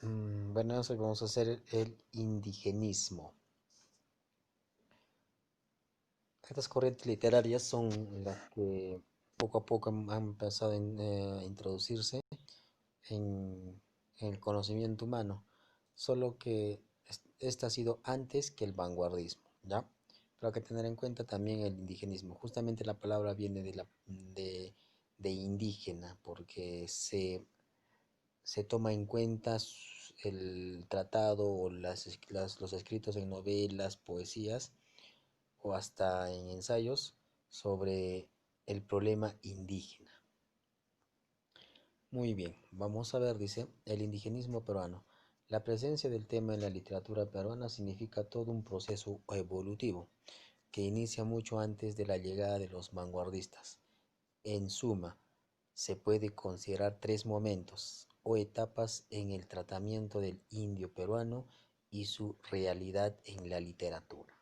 Bueno, hoy vamos a hacer el indigenismo. Estas corrientes literarias son las que poco a poco han empezado a introducirse en el conocimiento humano, solo que este ha sido antes que el vanguardismo, ¿ya? Pero hay que tener en cuenta también el indigenismo. Justamente la palabra viene de indígena, porque se toma en cuenta el tratado o los escritos en novelas, poesías o hasta en ensayos sobre el problema indígena. Muy bien, vamos a ver, dice, el indigenismo peruano. La presencia del tema en la literatura peruana significa todo un proceso evolutivo que inicia mucho antes de la llegada de los vanguardistas. En suma, se puede considerar tres momentos o etapas en el tratamiento del indio peruano y su realidad en la literatura.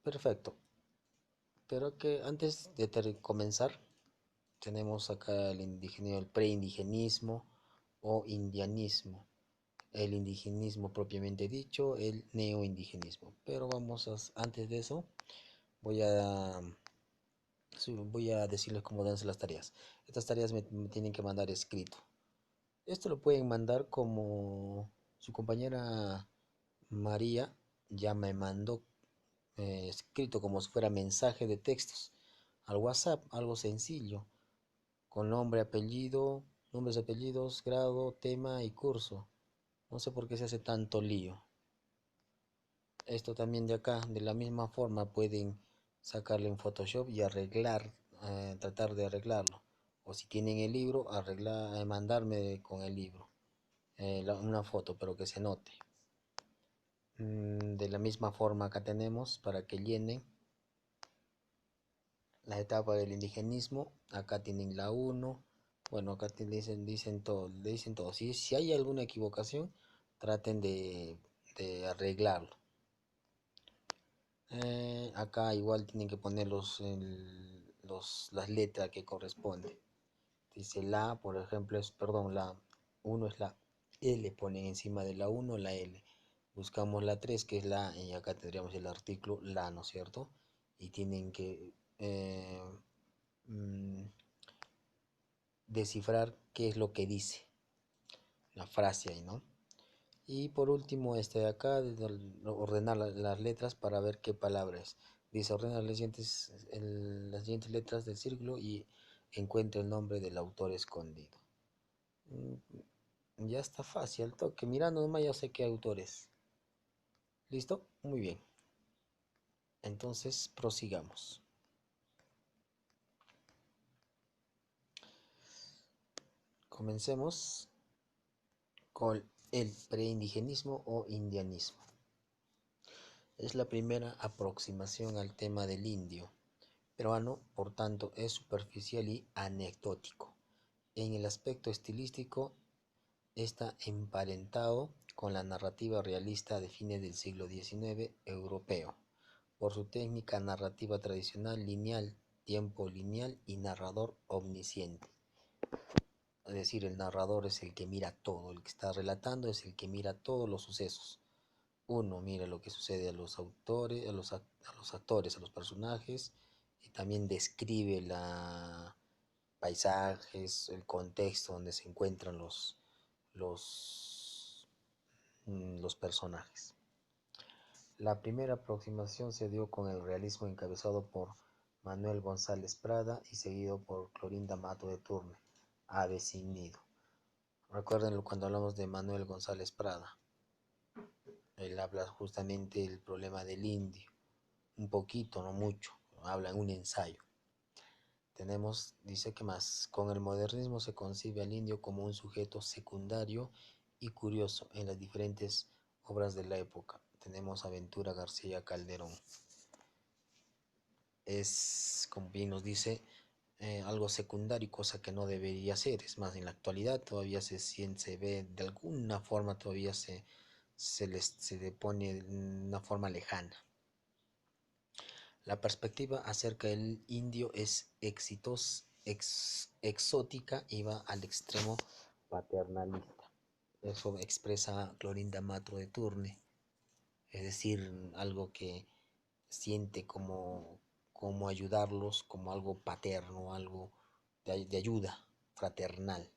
Perfecto, pero que antes de comenzar, tenemos acá el preindigenismo o indianismo, el indigenismo propiamente dicho, el neoindigenismo. Pero antes de eso, voy a sí, voy a decirles cómo dan las tareas. Estas tareas me tienen que mandar escrito. Esto lo pueden mandar como su compañera María ya me mandó escrito como si fuera mensaje de textos al WhatsApp, algo sencillo, con nombre, apellido, nombres, apellidos, grado, tema y curso. No sé por qué se hace tanto lío. Esto también de acá, de la misma forma, pueden sacarle en Photoshop y tratar de arreglarlo. O si tienen el libro, mandarme con el libro una foto, pero que se note. De la misma forma acá tenemos para que llenen la etapa del indigenismo. Acá tienen la uno. Bueno, acá dicen todo. Si hay alguna equivocación, traten de arreglarlo. Acá igual tienen que poner las letras que corresponden. Dice la, por ejemplo, perdón, la uno es la L, ponen encima de la uno la L. Buscamos la 3 que es la, y acá tendríamos el artículo la, ¿no es cierto? Y tienen que mm, descifrar qué es lo que dice la frase ahí, ¿no? Y por último, este de acá, ordenar las letras para ver qué palabra es. Dice, ordena las siguientes letras del círculo y encuentra el nombre del autor escondido. Ya está fácil, al toque. Mirando nomás ya sé qué autor es. ¿Listo? Muy bien. Entonces, prosigamos. Comencemos con el preindigenismo o indianismo. Es la primera aproximación al tema del indio peruano, por tanto, es superficial y anecdótico. En el aspecto estilístico, está emparentado con la narrativa realista de fines del siglo XIX europeo, por su técnica narrativa tradicional lineal, tiempo lineal y narrador omnisciente. Es decir, el narrador es el que mira todo, el que está relatando es el que mira todos los sucesos. Uno mira lo que sucede a los autores, a los actores, a los personajes, y también describe paisajes, el contexto donde se encuentran los, los personajes. La primera aproximación se dio con el realismo encabezado por Manuel González Prada y seguido por Clorinda Mato de Turne, Ave sin nido. Recuerden cuando hablamos de Manuel González Prada. Él habla justamente del problema del indio, un poquito, no mucho, habla en un ensayo. Dice que más, con el modernismo se concibe al indio como un sujeto secundario y curioso en las diferentes obras de la época. Tenemos a Ventura García Calderón. Es, como bien nos dice, algo secundario, cosa que no debería ser. Es más, en la actualidad todavía se ve de alguna forma, todavía se le pone de una forma lejana. La perspectiva acerca del indio es exótica y va al extremo paternalista. Eso expresa Clorinda Matro de Turne, es decir, algo que siente como ayudarlos, como algo paterno, algo de ayuda fraternal.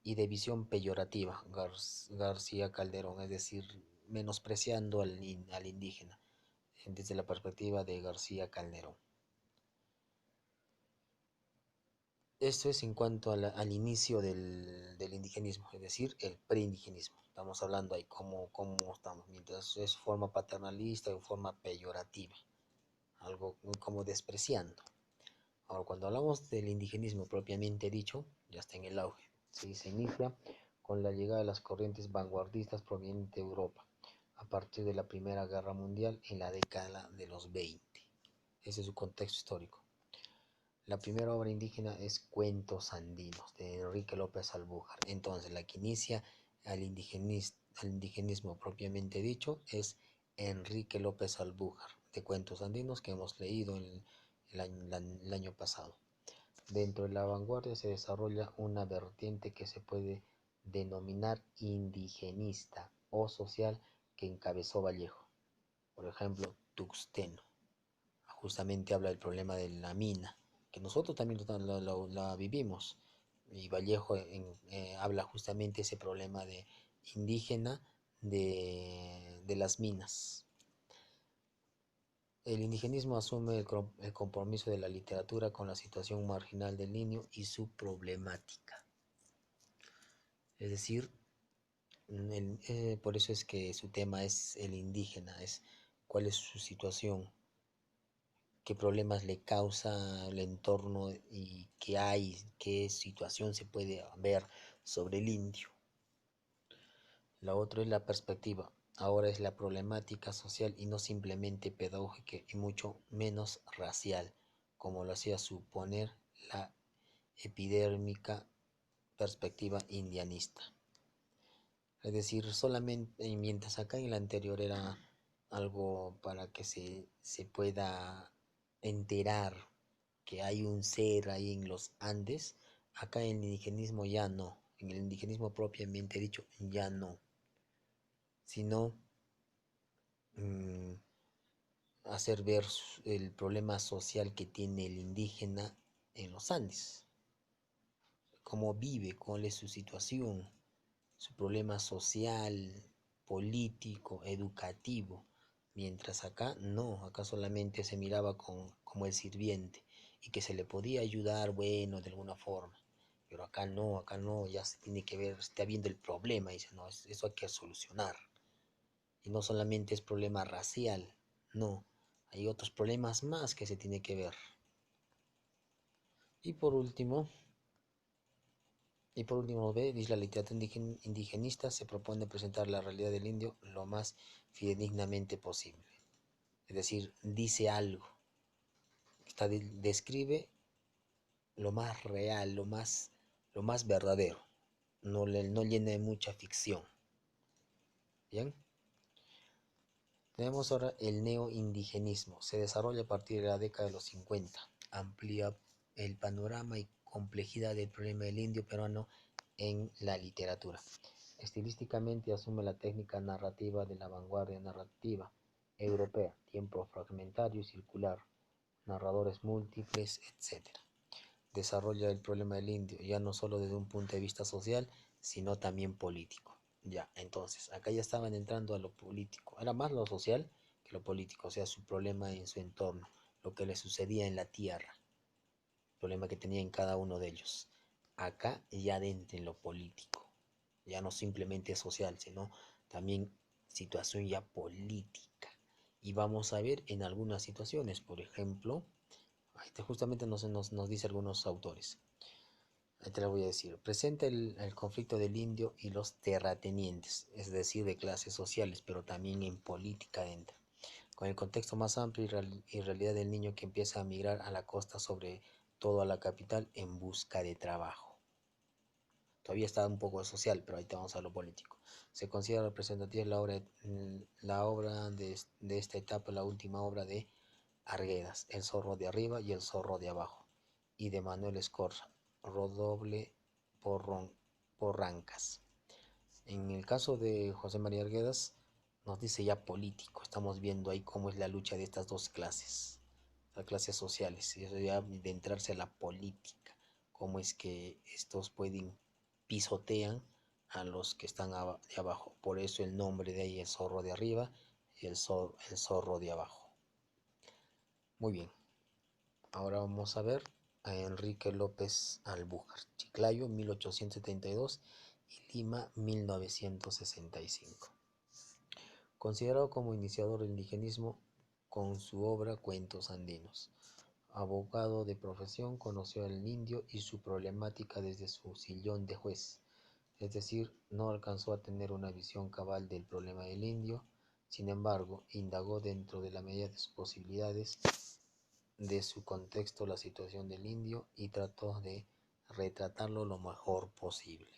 Y de visión peyorativa, García Calderón, es decir, menospreciando al indígena, desde la perspectiva de García Calderón. Esto es en cuanto al inicio del indigenismo, es decir, el preindigenismo. Estamos hablando ahí cómo estamos, mientras es forma paternalista o forma peyorativa, algo como despreciando. Ahora, cuando hablamos del indigenismo propiamente dicho, ya está en el auge. ¿Sí? Se inicia con la llegada de las corrientes vanguardistas provenientes de Europa, a partir de la Primera Guerra Mundial en la década de los 20. Ese es su contexto histórico. La primera obra indígena es Cuentos Andinos, de Enrique López Albújar. Entonces, la que inicia al indigenismo propiamente dicho es Enrique López Albújar, de Cuentos Andinos, que hemos leído el año pasado. Dentro de la vanguardia se desarrolla una vertiente que se puede denominar indigenista o social, que encabezó Vallejo. Por ejemplo, Tuxteno justamente habla del problema de la mina, que nosotros también la vivimos. Y Vallejo habla justamente ese problema de indígena de las minas. El indigenismo asume el compromiso de la literatura con la situación marginal del niño y su problemática. Es decir, por eso es que su tema es el indígena, es cuál es su situación, qué problemas le causa el entorno y qué hay, qué situación se puede ver sobre el indio. La otra es la perspectiva. Ahora es la problemática social y no simplemente pedagógica y mucho menos racial, como lo hacía suponer la epidérmica perspectiva indianista. Es decir, solamente, mientras acá en el anterior era algo para que se pueda enterar que hay un ser ahí en los Andes, acá en el indigenismo ya no, en el indigenismo propiamente dicho ya no, sino mmm, hacer ver el problema social que tiene el indígena en los Andes, cómo vive, cuál es su situación, su problema social, político, educativo, mientras acá no, acá solamente se miraba como el sirviente y que se le podía ayudar, bueno, de alguna forma, pero acá no, ya se tiene que ver, está viendo el problema y dice, no, eso hay que solucionar. Y no solamente es problema racial, no, hay otros problemas más que se tiene que ver. Y por último, dice la literatura indigenista se propone presentar la realidad del indio lo más fidedignamente posible. Es decir, dice algo, describe lo más real, lo más verdadero, no llena de mucha ficción. Bien, tenemos ahora el neoindigenismo. Se desarrolla a partir de la década de los 50. Amplía el panorama y complejidad del problema del indio peruano en la literatura. Estilísticamente asume la técnica narrativa de la vanguardia narrativa europea, tiempo fragmentario y circular, narradores múltiples, etc. Desarrolla el problema del indio, ya no solo desde un punto de vista social, sino también político. Ya, entonces, acá ya estaban entrando a lo político. Era más lo social que lo político, o sea, su problema en su entorno, lo que le sucedía en la tierra, el problema que tenía en cada uno de ellos. Acá ya dentro en lo político, ya no simplemente social, sino también situación ya política. Y vamos a ver en algunas situaciones, por ejemplo, justamente nos dice algunos autores. Ahí te lo voy a decir. Presenta el conflicto del indio y los terratenientes, es decir, de clases sociales, pero también en política entra. Con el contexto más amplio y realidad del niño que empieza a migrar a la costa, sobre todo a la capital, en busca de trabajo. Todavía está un poco social, pero ahí te vamos a lo político. Se considera representativa la obra de esta etapa, la última obra de Arguedas, El zorro de arriba y El zorro de abajo, y de Manuel Escorza, Rodoble Porrancas. En el caso de José María Arguedas, nos dice ya político. Estamos viendo ahí cómo es la lucha de estas dos clases, las clases sociales, y eso ya de entrarse a la política, cómo es que estos pueden pisotean a los que están de abajo. Por eso el nombre de ahí es zorro de arriba y el zorro de abajo. Muy bien, ahora vamos a ver a Enrique López Albújar, Chiclayo 1872 y Lima 1965. Considerado como iniciador del indigenismo con su obra Cuentos Andinos. Abogado de profesión, conoció al indio y su problemática desde su sillón de juez, es decir, no alcanzó a tener una visión cabal del problema del indio. Sin embargo, indagó dentro de la medida de sus posibilidades de su contexto la situación del indio y trató de retratarlo lo mejor posible.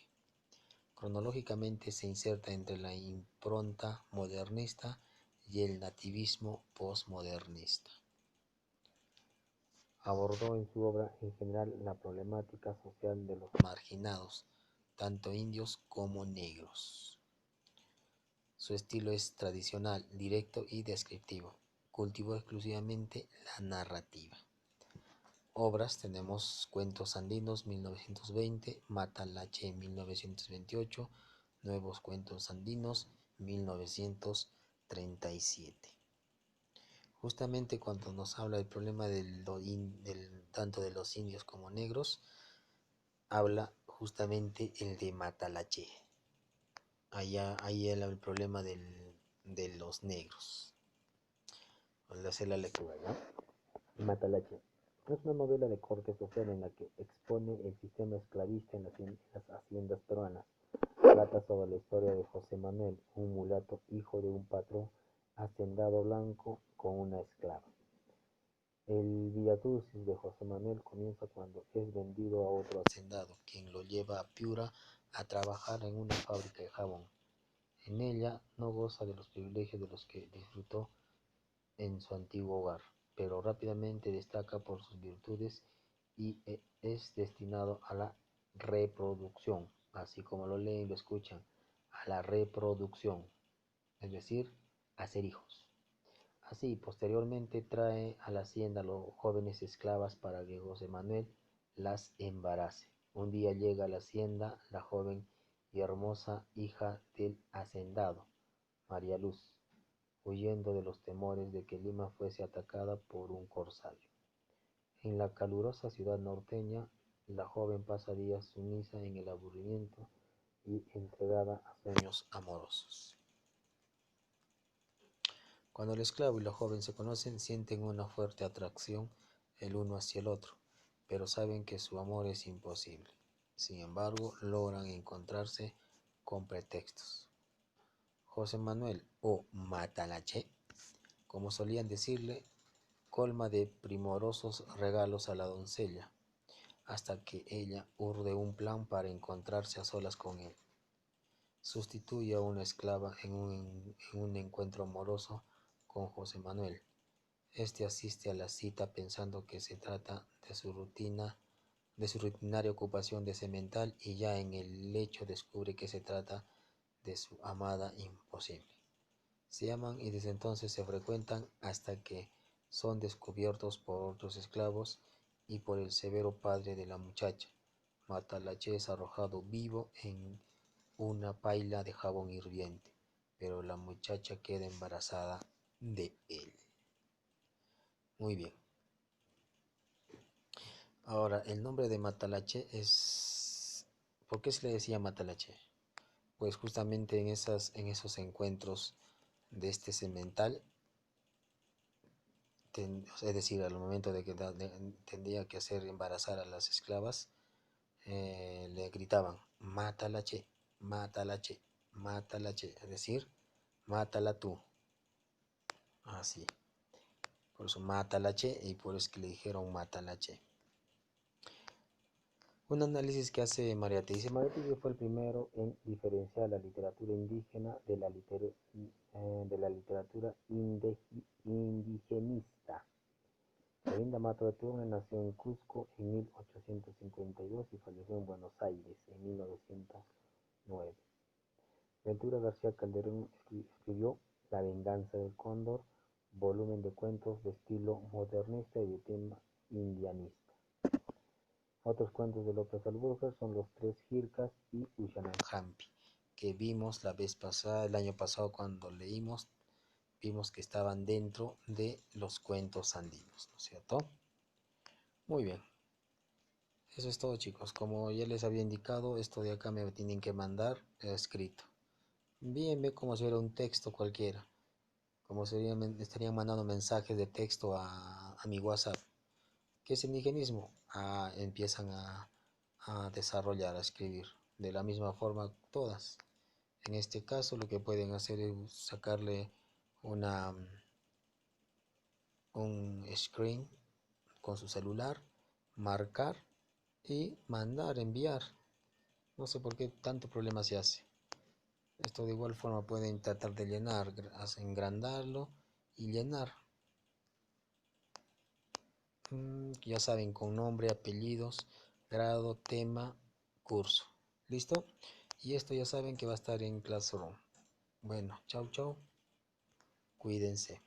Cronológicamente se inserta entre la impronta modernista y el nativismo postmodernista. Abordó en su obra en general la problemática social de los marginados, tanto indios como negros. Su estilo es tradicional, directo y descriptivo. Cultivó exclusivamente la narrativa. Obras tenemos Cuentos Andinos 1920, Matalache 1928, Nuevos Cuentos Andinos 1937. Justamente cuando nos habla del problema tanto de los indios como negros, habla justamente el de Matalache. Ahí el problema de los negros. Vamos a hacer la lectura, ¿ya? Matalache. Es una novela de corte social en la que expone el sistema esclavista en las haciendas peruanas. Trata sobre la historia de José Manuel, un mulato hijo de un patrón hacendado blanco con una esclava. El viacrucis de José Manuel comienza cuando es vendido a otro hacendado, quien lo lleva a Piura a trabajar en una fábrica de jabón. En ella no goza de los privilegios de los que disfrutó en su antiguo hogar, pero rápidamente destaca por sus virtudes y es destinado a la reproducción, así como lo leen y lo escuchan, a la reproducción, es decir, a ser hijos. Así, posteriormente trae a la hacienda a los jóvenes esclavas para que José Manuel las embarace. Un día llega a la hacienda la joven y hermosa hija del hacendado, María Luz, huyendo de los temores de que Lima fuese atacada por un corsario. En la calurosa ciudad norteña, la joven pasa días sumisa en el aburrimiento y entregada a sueños amorosos. Cuando el esclavo y la joven se conocen, sienten una fuerte atracción el uno hacia el otro, pero saben que su amor es imposible. Sin embargo, logran encontrarse con pretextos. José Manuel, o Matalache, como solían decirle, colma de primorosos regalos a la doncella, hasta que ella urde un plan para encontrarse a solas con él. Sustituye a una esclava en un encuentro amoroso con José Manuel. Este asiste a la cita pensando que se trata de su rutinaria ocupación de semental, y ya en el lecho descubre que se trata de su amada imposible. Se aman y desde entonces se frecuentan hasta que son descubiertos por otros esclavos y por el severo padre de la muchacha. Matalache es arrojado vivo en una paila de jabón hirviente, pero la muchacha queda embarazada de él. Muy bien. Ahora, el nombre de Matalache es... ¿Por qué se le decía Matalache? Pues justamente en esos encuentros de este semental, es decir, al momento de que tendría que hacer embarazar a las esclavas, le gritaban, Matalache, Matalache, Matalache, es decir, mátala tú. Así. Por eso Matalache, y por eso que le dijeron Matalache. Un análisis que hace Mariátegui. Dice, Mariátegui fue el primero en diferenciar la literatura indígena de la literatura indigenista. Olinda Mato de Turner nació en Cusco en 1852 y falleció en Buenos Aires en 1909. Ventura García Calderón escribió La venganza del cóndor, volumen de cuentos de estilo modernista y de tema indianista. Otros cuentos de López Alburquerque son Los Tres Jircas y Ushananjampi, que vimos la vez pasada, el año pasado cuando leímos, vimos que estaban dentro de los cuentos andinos, ¿no es cierto? Muy bien, eso es todo, chicos. Como ya les había indicado, esto de acá me tienen que mandar escrito. Envíenme como si fuera un texto cualquiera, como si estarían mandando mensajes de texto a mi WhatsApp. ¿Qué es indigenismo? Empiezan a desarrollar, a escribir de la misma forma todas. En este caso lo que pueden hacer es sacarle una, un screen con su celular, marcar y mandar, enviar. No sé por qué tanto problema se hace. Esto de igual forma pueden tratar de llenar, engrandarlo y llenar. Ya saben, con nombre, apellidos, grado, tema, curso. ¿Listo? Y esto ya saben que va a estar en Classroom. Bueno, chau chau. Cuídense.